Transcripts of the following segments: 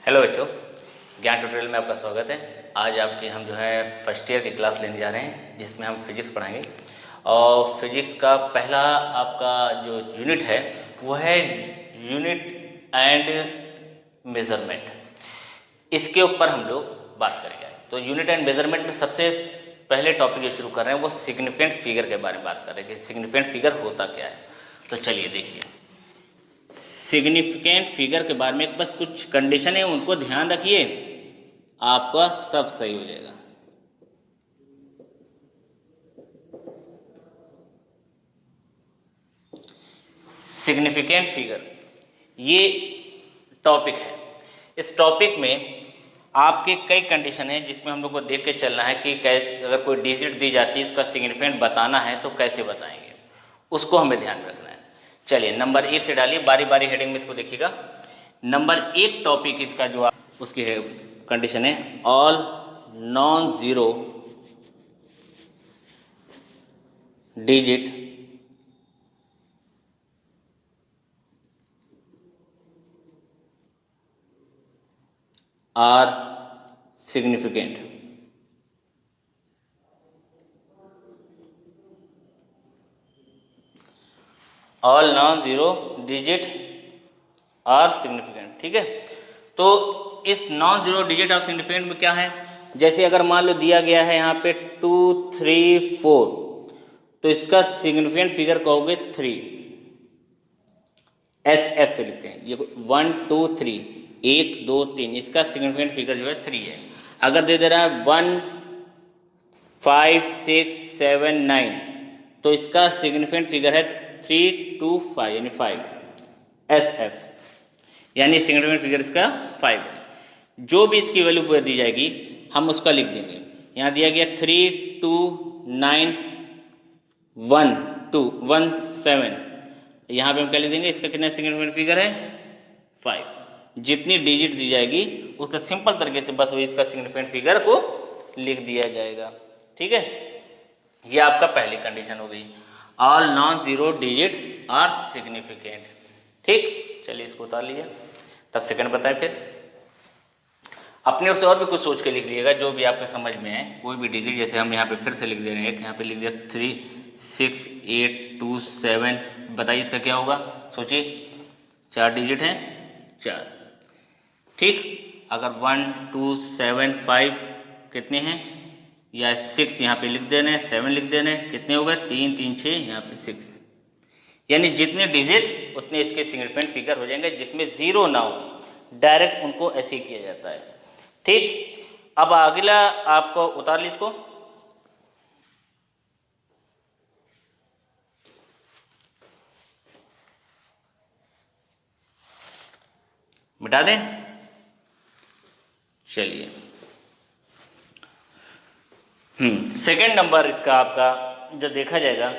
Hello बच्चों, ज्ञान tutorial में आपका स्वागत है। आज आपके हम जो है फर्स्ट ईयर की क्लास लेने जा रहे हैं जिसमें हम फिजिक्स पढ़ाएंगे। और फिजिक्स का पहला आपका जो यूनिट है वो है यूनिट एंड मेज़रमेंट। इसके ऊपर हम लोग बात करेंगे। तो यूनिट एंड मेज़रमेंट में सबसे पहले टॉपिक जो शुरू कर रहे हैं वो सिग्निफिकेंट फिगर के बारे में बात कर रहे हैं कि सिग्निफिकेंट फिगर होता क्या है। तो चलिए देखिए, सिग्निफिकेंट फिगर के बारे में बस कुछ कंडीशन है, उनको ध्यान रखिए, आपका सब सही हो जाएगा। सिग्निफिकेंट फिगर ये टॉपिक है। इस टॉपिक में आपके कई कंडीशन है जिसमें हम लोग को देख के चलना है कि कैसे, अगर कोई डिजिट दी जाती है उसका सिग्निफिकेंट बताना है तो कैसे बताएंगे, उसको हमें ध्यान रखना है। चलिए नंबर 1 से डालिए, बारी बारी हेडिंग में इसको देखिएगा। नंबर 1 टॉपिक इसका जो उसकी है कंडीशन है all non zero digit are significant. All non zero digit are significant, ठीक है। तो इस non zero digit of significant में क्या है, जैसे अगर मान लो दिया गया है यहाँ पे 2 3 4, तो इसका सिग्निफिकेंट फिगर कहोगे 3, एस एफ से लिखते हैं। ये 1 2 3 1 2 3, इसका सिग्निफिकेंट फिगर जो है 3 है। अगर दे दे रहा है 1 5 6 7 9, तो इसका सिग्निफिकेंट फिगर है 3 2 5 यानी 5, एस एफ, यानी सिग्निफिकेंट फिगर इसका 5 है। जो भी इसकी वैल्यू दी जाएगी हम उसका लिख देंगे। यहाँ दिया गया 3 2 9 1 2 1 7, यहाँ पे हम क्या लिख देंगे, इसका कितना सिग्निफिकेंट फिगर है 5। जितनी डिजिट दी जाएगी उसका सिंपल तरीके से बस वही इसका सिग्निफिकेंट फिगर को लिख दिया जाएगा, ठीक है। ये आपका पहली कंडीशन हो गई, all non zero digits are significant, ठीक। चलिए इसको उतार लीजिए। तब सेकंड बताएं, फिर अपने ओर से और भी कुछ सोच के लिख लीजिएगा जो भी आपके समझ में है। कोई भी डिजिट, जैसे हम यहाँ पे फिर से लिख दे रहे हैं, यहाँ पे लिख दिया 3 6 8 2 7, बताइए इसका क्या होगा, सोचिए। 4 डिजिट हैं, 4, ठीक। अगर 1 2 7 5 कितने हैं, या 6 यहाँ पे लिख देने, 7 लिख देने, कितने हो गए 3 3 6, यहाँ पे 6, यानी जितने डिजिट उतने इसके सिग्निफिकेंट फिगर हो जाएंगे। जिसमें जीरो ना हो, डायरेक्ट उनको ऐसे ही किया जाता है, ठीक। अब अगला आपको उतार ली इसको। मिटा दें, चलिए। सेकंड नंबर इसका आपका जो देखा जाएगा,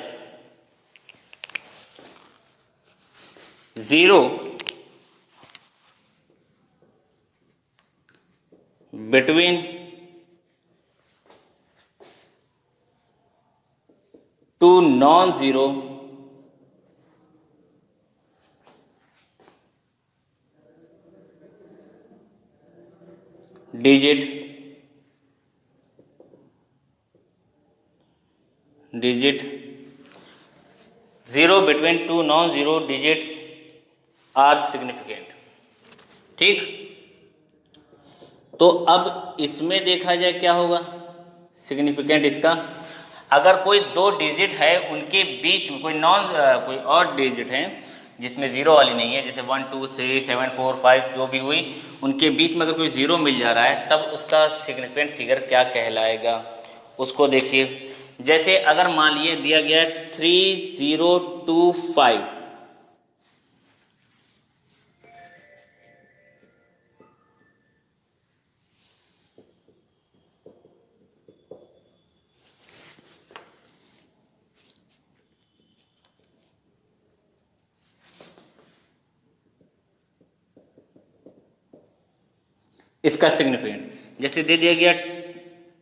zero between two non zero digit zero between two non zero digits are significant, ठीक। तो अब इसमें देखा जाए क्या होगा सिग्निफिकेंट इसका। अगर कोई दो डिजिट है उनके बीच में कोई और डिजिट है जिसमें जीरो वाली नहीं है, जैसे 1 2 3 7 4 5 जो भी हुई, उनके बीच में अगर कोई जीरो मिल जा रहा है तब उसका सिग्निफिकेंट फिगर क्या कहलाएगा, उसको देखिए। जैसे अगर मान लिए दिया गया 3 0 2 5, इसका सिग्निफिकेंट जैसे दे दिया गया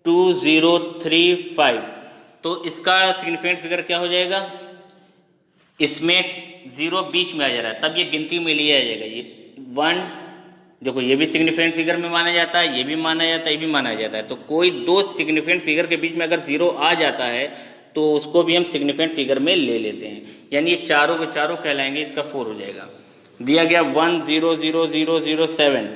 2 0 3 5, तो इसका सिग्निफिकेंट फिगर क्या हो जाएगा, इसमें जीरो बीच में आ जा रहा है तब ये गिनती में लिया जाएगा, ये 1 देखो ये भी सिग्निफिकेंट फिगर में माना जाता है, ये भी माना जाता है, ये भी माना जाता है। तो कोई दो सिग्निफिकेंट फिगर के बीच में अगर जीरो आ जाता है तो उसको भी हम सिग्निफिकेंट फिगर में ले लेते हैं, यानी ये चारों के चारों कहलाएंगे, इसका 4 हो जाएगा। दिया गया 100007,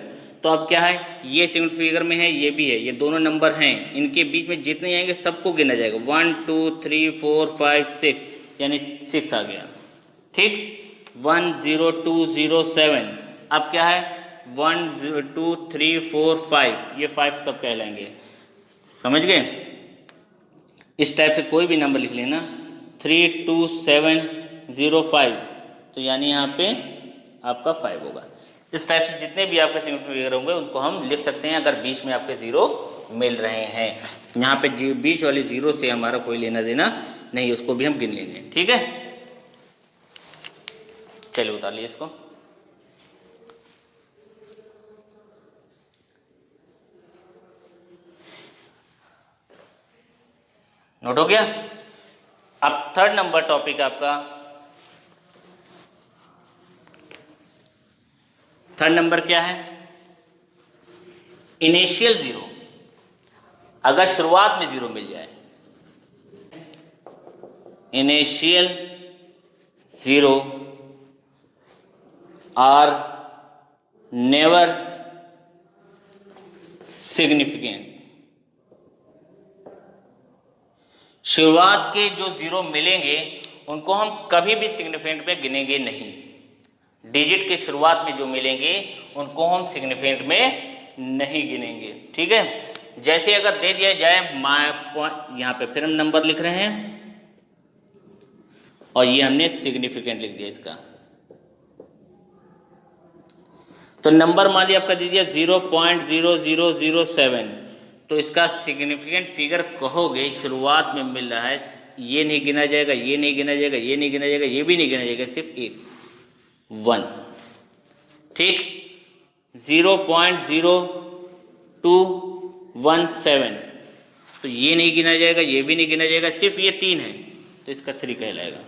तो अब क्या है, ये सिग्निफिकेंट फिगर में है, ये भी है, ये दोनों नंबर हैं, इनके बीच में जितने आएंगे सबको गिना जाएगा। 1 2 3 4 5 6, यानी 6 आ गया। ठीक, 10207, अब क्या है 1 2 3 4 5, ये 5 सब कहलाएंगे। समझ गए? इस टाइप से कोई भी नंबर लिख लेना, 32705, तो यानी यहाँ पे आपका 5 होगा। इस टाइप से जितने भी आपके सिग्निफिकेंट फिगर होंगे उनको हम लिख सकते हैं अगर बीच में आपके जीरो मिल रहे हैं। यहाँ पे बीच वाले जीरो से हमारा कोई लेना देना नहीं, उसको भी हम गिन लेंगे। ठीक है, चलिए उतार लिए इसको। नोट हो गया? अब थर्ड नंबर टॉपिक आपका, थर्ड नंबर क्या है, इनिशियल जीरो। अगर शुरुआत में जीरो मिल जाए, initial zero are never significant. शुरुआत के जो जीरो मिलेंगे उनको हम कभी भी सिग्निफिकेंट में गिनेंगे नहीं। डिजिट के शुरुआत में जो मिलेंगे उनको हम सिग्निफिकेंट में नहीं गिनेंगे। ठीक है, जैसे अगर दे दिया जाए यहाँ पे फिर हम नंबर लिख रहे हैं और ये हमने सिग्निफिकेंट लिख दिया इसका, तो नंबर मान लिया आपका दे दिया 0.0007, तो इसका सिग्निफिकेंट फिगर कहोगे शुरुआत में मिल रहा है, ये नहीं गिना जाएगा, ये नहीं गिना जाएगा, ये नहीं गिना जाएगा, ये भी नहीं गिना जाएगा, सिर्फ एक 1। ठीक, 0.0217, तो ये नहीं गिना जाएगा, ये भी नहीं गिना जाएगा, सिर्फ ये 3 है, तो इसका 3 कहलाएगा।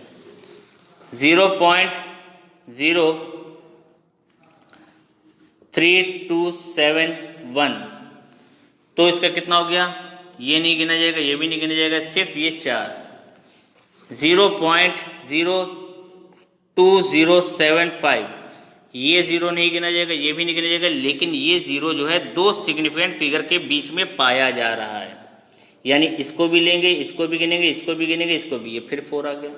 0.03271, तो इसका कितना हो गया, ये नहीं गिना जाएगा, ये भी नहीं गिना जाएगा, सिर्फ ये 4। 0.02075, ये जीरो नहीं गिना जाएगा, ये भी नहीं गिना जाएगा, लेकिन ये जीरो जो है दो सिग्निफिकेंट फिगर के बीच में पाया जा रहा है, यानी इसको भी लेंगे, इसको भी गिनेंगे, इसको भी गिनेंगे, इसको भी, ये फिर 4 आ गया।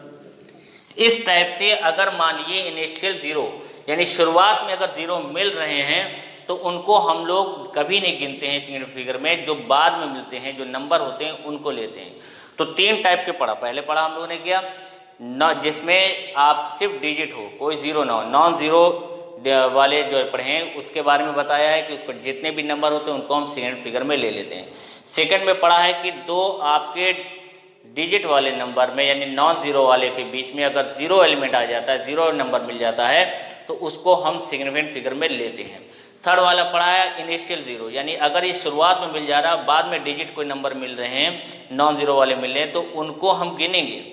इस टाइप से अगर मान लिए इनिशियल जीरो यानी शुरुआत में अगर जीरो मिल रहे हैं तो उनको हम लोग कभी नहीं गिनते हैं सिग्निफिकेंट फिगर में, जो बाद में मिलते हैं, जो नंबर होते हैं उनको लेते हैं। तो 3 टाइप के पढ़ा, पहले पढ़ा हम लोगों ने किया न, जिसमें आप सिर्फ डिजिट हो, कोई जीरो ना हो, नॉन जीरो वाले जो पढ़े हैं उसके बारे में बताया है कि उसको जितने भी नंबर होते हैं उनको हम सिग्निफिकेंट फिगर में ले लेते हैं। सेकंड में पढ़ा है कि 2 आपके डिजिट वाले नंबर में यानी नॉन जीरो वाले के बीच में अगर जीरो एलिमेंट आ जाता है, जीरो नंबर मिल जाता है, तो उसको हम सिग्निफिकेंट फिगर में लेते हैं। थर्ड वाला पढ़ा है इनिशियल जीरो, यानी अगर ये शुरुआत में मिल जा रहा है, बाद में डिजिट कोई नंबर मिल रहे हैं, नॉन जीरो वाले मिल रहे हैं, तो उनको हम गिनेंगे,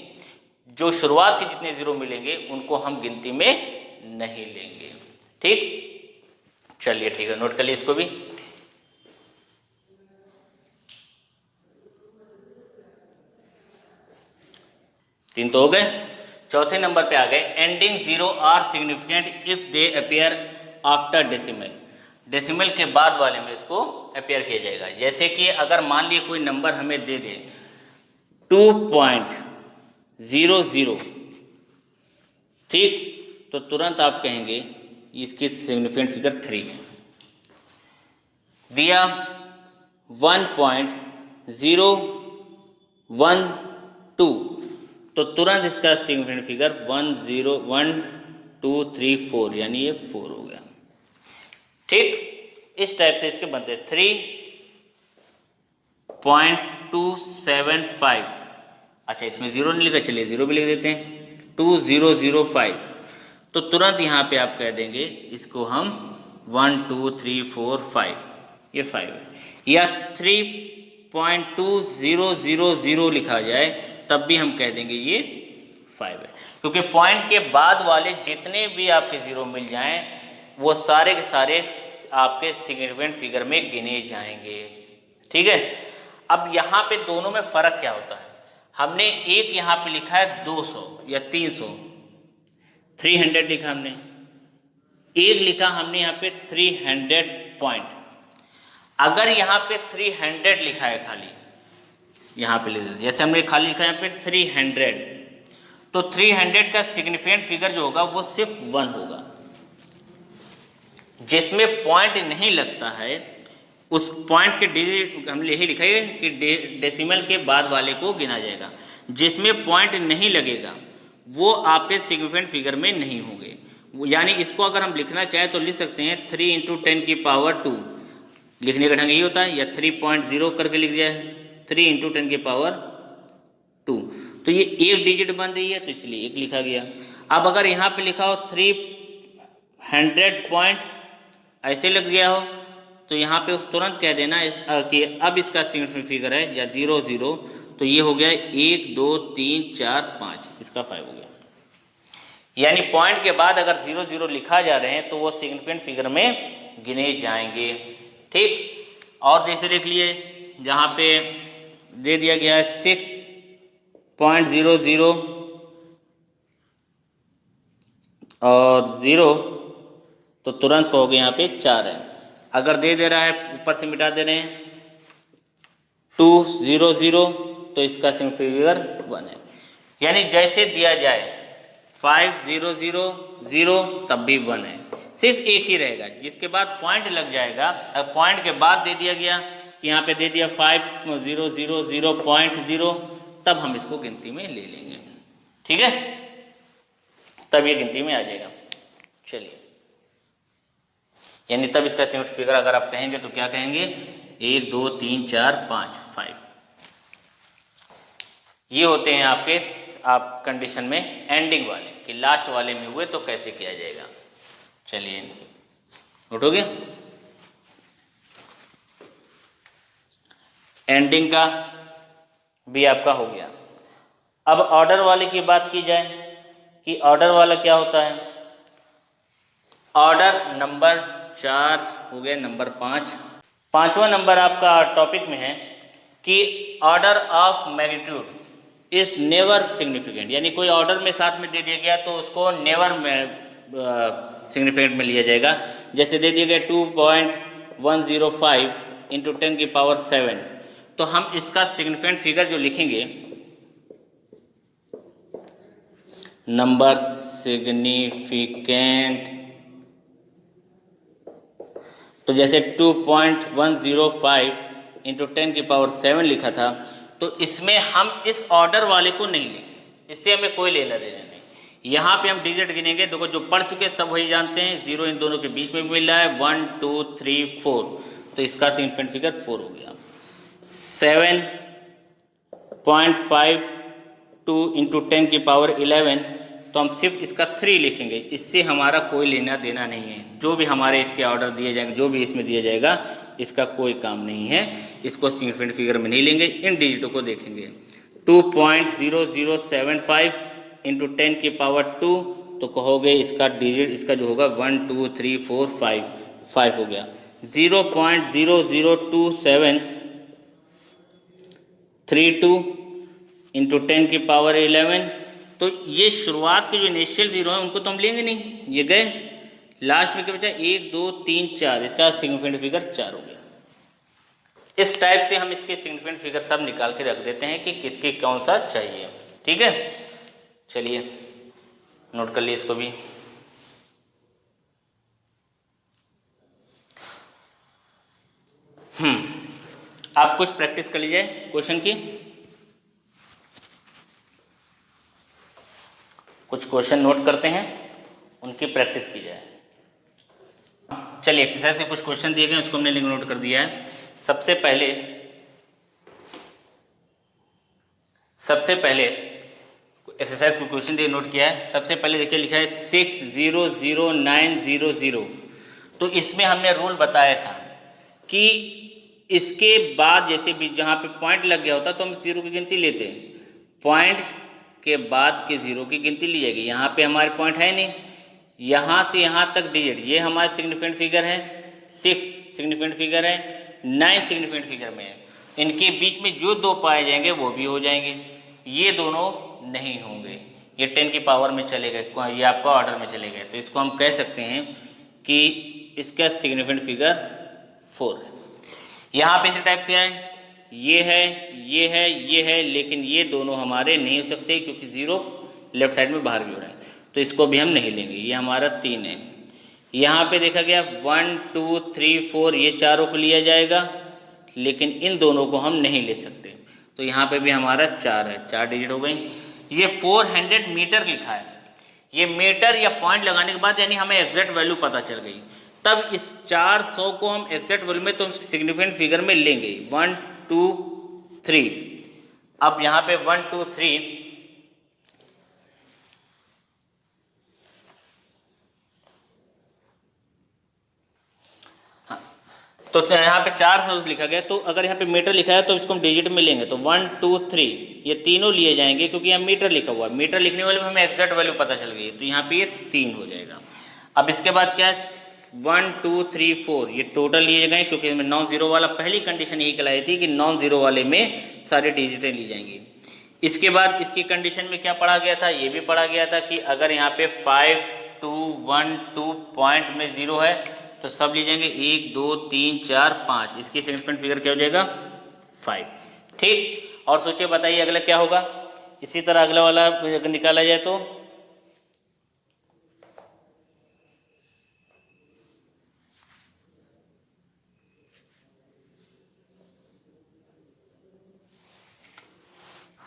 जो शुरुआत के जितने जीरो मिलेंगे उनको हम गिनती में नहीं लेंगे। ठीक, चलिए ठीक है, नोट कर लिए इसको भी। तीन तो हो गए। चौथे नंबर पे आ गए, ending zero are significant if they appear after decimal. Decimal के बाद वाले में इसको अपीयर किया जाएगा। जैसे कि अगर मान लिए कोई नंबर हमें दे दे 2.00, ठीक, तो तुरंत आप कहेंगे इसकी सिग्निफिकेंट फिगर 3 है। दिया 1.012, तो तुरंत इसका सिग्निफिकेंट फिगर 1.01234, यानी ये 4 हो गया। ठीक, इस टाइप से इसके बनते 3.275। अच्छा, इसमें जीरो नहीं लिखा, चलिए जीरो भी लिख देते हैं, 2005। तो तुरंत यहाँ पे आप कह देंगे इसको हम 1 2 3 4 5, ये 5 है। या 3.2000 लिखा जाए तब भी हम कह देंगे ये 5 है, क्योंकि पॉइंट के बाद वाले जितने भी आपके जीरो मिल जाएं वो सारे के सारे आपके सिग्निफिकेंट फिगर में गिने जाएंगे। ठीक है, अब यहाँ पे दोनों में फ़र्क क्या होता है? हमने एक यहाँ पे लिखा है 200 या 300, 300 लिखा हमने, एक लिखा हमने यहाँ पे 300 पॉइंट। अगर यहाँ पे 300 लिखा है खाली, यहाँ पे ले लेते, जैसे हमने खाली लिखा है यहाँ पे 300, तो 300 का सिग्निफिकेंट फिगर जो होगा वो सिर्फ 1 होगा। जिसमें पॉइंट नहीं लगता है उस पॉइंट के डिजिट हमने यही लिखा है कि डेसिमल के बाद वाले को गिना जाएगा। जिसमें पॉइंट नहीं लगेगा वो आपके सिग्निफिकेंट फिगर में नहीं होंगे। यानी इसको अगर हम लिखना चाहें तो लिख सकते हैं 3 × 10⁻²। लिखने का ढंग यही होता है, या 3.0 करके लिख दिया है 3 × 10⁻²। तो ये एक डिजिट बन रही है तो इसलिए एक लिखा गया। अब अगर यहाँ पे लिखा हो 300 पॉइंट ऐसे लग गया हो तो यहाँ पे उस तुरंत कह देना कि अब इसका सिग्निफिकेंट फिगर है या 00, तो ये हो गया 1 2 3 4 5, इसका 5 हो गया। यानी पॉइंट के बाद अगर 00 लिखा जा रहे हैं तो वो सिग्निफिकेंट फिगर में गिने जाएंगे। ठीक, और जैसे देख लिए जहाँ पे दे दिया गया है 6.00 और 0, तो तुरंत कहोगे यहाँ पे 4 है। अगर दे दे रहा है ऊपर से मिटा दे रहे हैं 200, तो इसका सिग्निफिकेंट फिगर 1 है। यानी जैसे दिया जाए 5000 तब भी 1 है, सिर्फ एक ही रहेगा। जिसके बाद पॉइंट लग जाएगा, अब पॉइंट के बाद दे दिया गया कि यहाँ पे दे दिया 5000.0, तब हम इसको गिनती में ले लेंगे। ठीक है, तब ये गिनती में आ जाएगा। चलिए, यानी तब इसका सिग्निफिकेंट फिगर अगर आप कहेंगे तो क्या कहेंगे? 1 2 3 4 5 5। ये होते हैं आपके आप कंडीशन में एंडिंग वाले, कि लास्ट वाले में हुए तो कैसे किया जाएगा। चलिए, नोट हो गया। एंडिंग का भी आपका हो गया। अब ऑर्डर वाले की बात की जाए कि ऑर्डर वाला क्या होता है। ऑर्डर नंबर 4 हो गया, नंबर 5। पांचवा नंबर आपका टॉपिक में है कि order of magnitude is never significant. यानी कोई ऑर्डर में साथ में दे दिया गया तो उसको नेवर में सिग्निफिकेंट में लिया जाएगा। जैसे दे दिया गया 2.105 × 10⁻7, तो हम इसका सिग्निफिकेंट फिगर जो लिखेंगे, नंबर सिग्निफिकेंट, तो जैसे 2.105 × 10⁻7 लिखा था, तो इसमें हम इस ऑर्डर वाले को नहीं लेंगे, इससे हमें कोई लेना देना नहीं। यहाँ पे हम डिजिट गिनेंगे, देखो जो पढ़ चुके सब वही जानते हैं, 0 इन दोनों के बीच में भी मिल रहा है, 1 2 3 4, तो इसका सिग्निफिकेंट फिगर 4 हो गया। 7.52 × 10⁻11, तो हम सिर्फ इसका 3 लिखेंगे, इससे हमारा कोई लेना देना नहीं है। जो भी हमारे इसके ऑर्डर दिए जाएंगे, जो भी इसमें दिया जाएगा, इसका कोई काम नहीं है, इसको सिग्निफिकेंट फिगर में नहीं लेंगे। इन डिजिटों को देखेंगे, 2.0075 × 10⁻2, तो कहोगे इसका डिजिट, इसका जो होगा 1 2 3 4 5 5 हो गया। 0.002732 × 10⁻11, तो ये शुरुआत के जो इनिशियल 0 हैं उनको तो हम लेंगे नहीं, ये गए। लास्ट में क्या बचा? 1 2 3 4, इसका सिग्निफिकेंट फिगर 4 हो गया। इस टाइप से हम इसके सिग्निफिकेंट फिगर सब निकाल के रख देते हैं कि किसके कौन सा चाहिए। ठीक है, चलिए नोट कर लिए इसको भी। आप कुछ प्रैक्टिस कर लीजिए क्वेश्चन की, कुछ क्वेश्चन नोट करते हैं, उनकी प्रैक्टिस की जाए। चलिए, एक्सरसाइज से कुछ क्वेश्चन दिए गए, उसको हमने लिंक नोट कर दिया है। सबसे पहले एक्सरसाइज को क्वेश्चन दिए नोट किया है। सबसे पहले देखिए लिखा है 600900, तो इसमें हमने रूल बताया था कि इसके बाद जैसे भी जहाँ पे पॉइंट लग गया होता तो हम 0 की गिनती लेते, पॉइंट के बाद के 0 की गिनती ली जाएगी। यहाँ पे हमारे पॉइंट है नहीं, यहाँ से यहाँ तक डिजिट, ये हमारा सिग्निफिकेंट फिगर है, 6 सिग्निफिकेंट फिगर है, 9 सिग्निफिकेंट फिगर में है। इनके बीच में जो दो पाए जाएंगे वो भी हो जाएंगे, ये दोनों नहीं होंगे, ये 10 की पावर में चले गए, ये आपका ऑर्डर में चले गए। तो इसको हम कह सकते हैं कि इसका सिग्निफिकेंट फिगर 4 है। यहाँ पे इसी टाइप से आए, ये है, ये है, ये है, लेकिन ये दोनों हमारे नहीं हो सकते क्योंकि 0 लेफ्ट साइड में बाहर भी हो रहा है, तो इसको भी हम नहीं लेंगे। ये हमारा 3 है। यहाँ पे देखा गया 1 2 3 4, ये चारों को लिया जाएगा, लेकिन इन दोनों को हम नहीं ले सकते, तो यहाँ पे भी हमारा 4 है, 4 डिजिट हो गई। ये 400 मीटर लिखा है, ये मीटर या पॉइंट लगाने के बाद यानी हमें एग्जैक्ट वैल्यू पता चल गई, तब इस 400 को हम एग्जैक्ट वैल्यू में तो सिग्निफिकेंट फिगर में लेंगे 1 2 3। अब यहाँ पे 1 2 3 तो यहाँ पे 400 लिखा गया, तो अगर यहाँ पे मीटर लिखा है तो इसको हम डिजिट में लेंगे, तो 1 2 3 ये तीनों लिए जाएंगे क्योंकि यहाँ मीटर लिखा हुआ है, मीटर लिखने वाले में हमें एग्जैक्ट वैल्यू पता चल गई, तो यहाँ पे ये 3 हो जाएगा। अब इसके बाद क्या है 1 2 3 4, ये टोटल लिए गए क्योंकि इसमें नॉन जीरो वाला पहली कंडीशन यही कहलाई थी कि नॉन जीरो वाले में सारी डिजिटें ली जाएंगी। इसके बाद इसकी कंडीशन में क्या पढ़ा गया था, ये भी पढ़ा गया था कि अगर यहाँ पे 5 2 1 2 पॉइंट में 0 है तो सब ले जाएंगे 1 2 3 4 5, इसकी सिग्निफिकेंट फिगर क्या हो जाएगा 5। ठीक, और सोचिए बताइए अगला क्या होगा। इसी तरह अगला वाला अगर निकाला जाए तो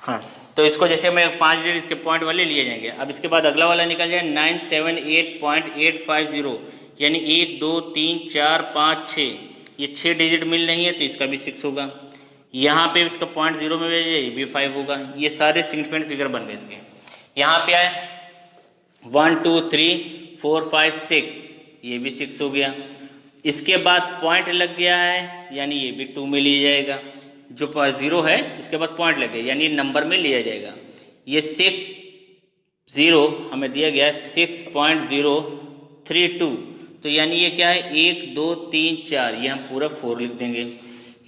हाँ, तो इसको जैसे मैं 5 डिजिट इसके पॉइंट वाले लिए जाएंगे। अब इसके बाद अगला वाला निकल जाए 978.850, यानी 1 2 3 4 5 6, ये 6 डिजिट मिल रही है तो इसका भी 6 होगा। यहाँ पे इसका पॉइंट 0 में भेजिए, ये भी 5 होगा। ये सारे सिग्निफिकेंट फिगर बन गए इसके। यहाँ पे आए 1 2 3 4 5 6, ये भी 6 हो गया। इसके बाद पॉइंट लग गया है यानी ये भी 2 में लिया जाएगा, जो 0 है इसके बाद पॉइंट लगे यानी नंबर में लिया जाएगा। ये 6 0 हमें दिया गया है 6.032, तो यानी ये क्या है 1 2 3 4, ये हम पूरा 4 लिख देंगे।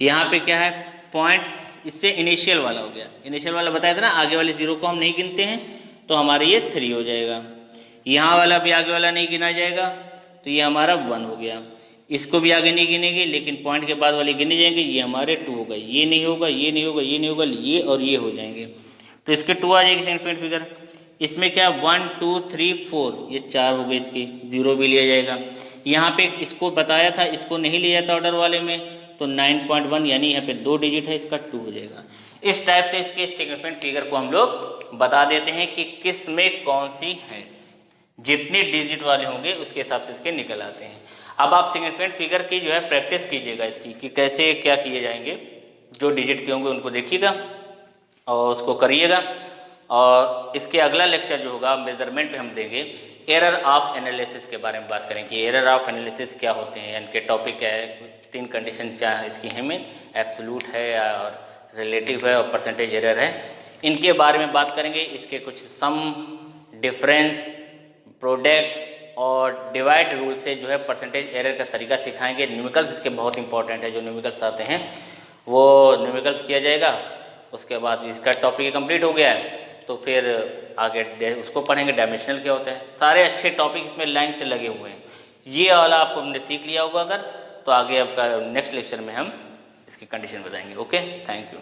यहाँ पे क्या है पॉइंट, इससे इनिशियल वाला हो गया, इनिशियल वाला बताया था ना, आगे वाले 0 को हम नहीं गिनते हैं तो हमारा ये 3 हो जाएगा। यहाँ वाला भी आगे वाला नहीं गिना जाएगा तो ये हमारा 1 हो गया। इसको भी आगे नहीं गिनेंगे लेकिन पॉइंट के बाद वाले गिने जाएंगे, ये हमारे 2 होगा। ये नहीं होगा, ये नहीं होगा, ये नहीं होगा, ये और ये हो जाएंगे, तो इसके 2 आ जाएगी सिग्निफिकेंट फिगर। इसमें क्या 1 2 3 4, ये 4 हो गए, इसके 0 भी लिया जाएगा। यहाँ पे इसको बताया था, इसको नहीं लिया था ऑर्डर वाले में, तो 9.1 यानी यहाँ पे 2 डिजिट है, इसका 2 हो जाएगा। इस टाइप से इसके सिग्निफिकेंट फिगर को हम लोग बता देते हैं कि किस में कौन सी है, जितने डिजिट वाले होंगे उसके हिसाब से इसके निकल आते हैं। अब आप सिग्निफिकेंट फिगर की जो है प्रैक्टिस कीजिएगा इसकी, कि कैसे क्या किए जाएंगे, जो डिजिट के होंगे उनको देखिएगा और उसको करिएगा। और इसके अगला लेक्चर जो होगा मेजरमेंट पे हम देंगे एरर ऑफ एनालिसिस के बारे में बात करें कि एरर ऑफ एनालिसिस क्या होते हैं, इनके टॉपिक क्या है, 3 कंडीशन क्या है इसकी हमें, एब्सोल्यूट है और रिलेटिव है और परसेंटेज एरर है, इनके बारे में बात करेंगे। इसके कुछ सम, डिफरेंस, प्रोडक्ट और डिवाइड रूल से जो है परसेंटेज एरर का तरीका सिखाएंगे। न्यूमेरिकल्स इसके बहुत इंपॉर्टेंट है, जो न्यूमेरिकल्स आते हैं वो न्यूमेरिकल्स किया जाएगा। उसके बाद इसका टॉपिक कंप्लीट हो गया है तो फिर आगे उसको पढ़ेंगे डायमेंशनल क्या होता है। सारे अच्छे टॉपिक इसमें लाइन से लगे हुए हैं। ये वाला आपको हमने सीख लिया होगा अगर, तो आगे आपका नेक्स्ट लेक्चर में हम इसकी कंडीशन बताएंगे। Okay, thank you.